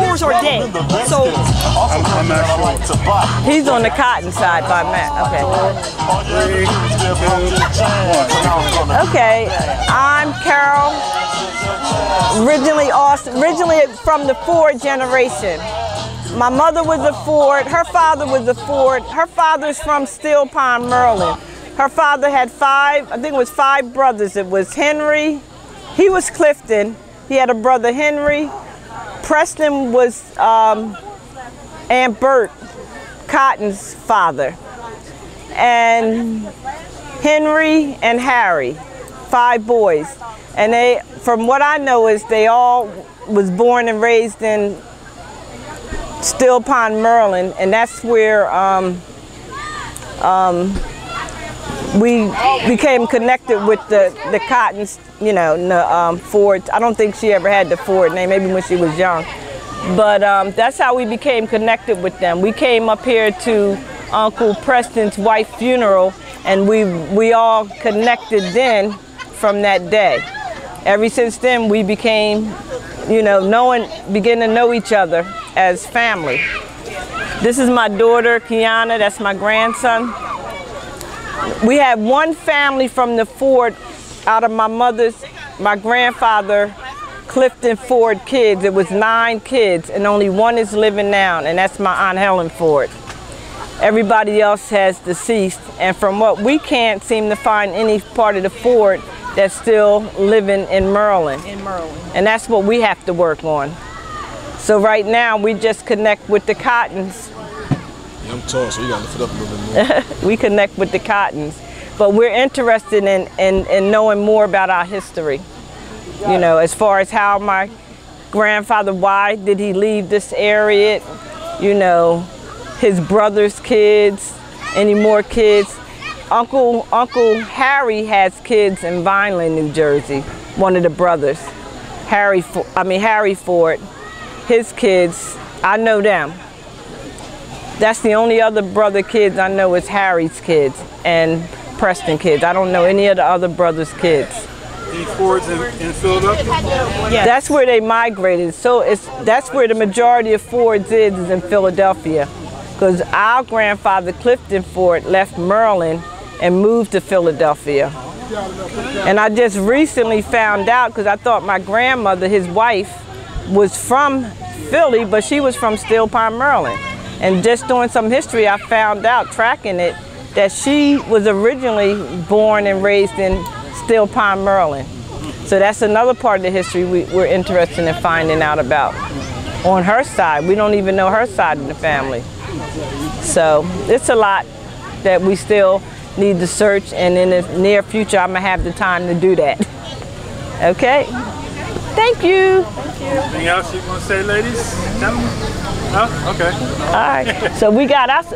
fours are dead. So I'm not sure. He's on the Cotton side by Matt. Okay. 3, 2, 1. Okay. I'm Carol. Originally from the Ford generation. My mother was a Ford. Her father was a Ford. Her father's from Still Pond, Maryland. Her father had I think it was 5 brothers. It was Henry. He was Clifton. He had a brother Henry. Preston was Aunt Bert, Cotton's father. And Henry and Harry, 5 boys. And they, from what I know, is they all was born and raised in Still Pond, Maryland, and that's where we became connected with the Cottons, you know, the Ford. I don't think she ever had the Ford name, maybe when she was young. But that's how we became connected with them. We came up here to Uncle Preston's wife's funeral, and we all connected then from that day. Ever since then, we became, you know, begin to know each other as family. This is my daughter, Kiana. That's my grandson. We had one family from the Ford out of my grandfather, Clifton Ford kids. It was 9 kids, and only one is living now, and that's my Aunt Helen Ford. Everybody else has deceased, and from what we can't seem to find any part of the Ford that's still living in Maryland. And that's what we have to work on. So right now, we just connect with the Cottons. Yeah, I'm tall, so you gotta lift it up a little bit more. We connect with the Cottons. But we're interested in knowing more about our history. You know, as far as how my grandfather, why did he leave this area? You know, his brother's kids, any more kids. Uncle Harry has kids in Vineland, New Jersey, one of the brothers. Harry Ford, his kids, I know them. That's the only other brother kids I know is Harry's kids and Preston kids. I don't know any of the other brothers' kids. Any Fords in Philadelphia? Yeah. That's where they migrated. So that's where the majority of Fords is in Philadelphia. Because our grandfather, Clifton Ford, left Maryland and moved to Philadelphia. And I just recently found out, because I thought my grandmother, his wife, was from Philly, but she was from Still Pond, Maryland. And just doing some history, I found out, tracking it, that she was originally born and raised in Still Pond, Maryland. So that's another part of the history we're interested in finding out about. On her side, we don't even know her side of the family. So it's a lot that we still need to search, and in the near future, I'm gonna have the time to do that. Okay? Thank you. Anything else you want to say, ladies? No? Okay. All right. So we got us.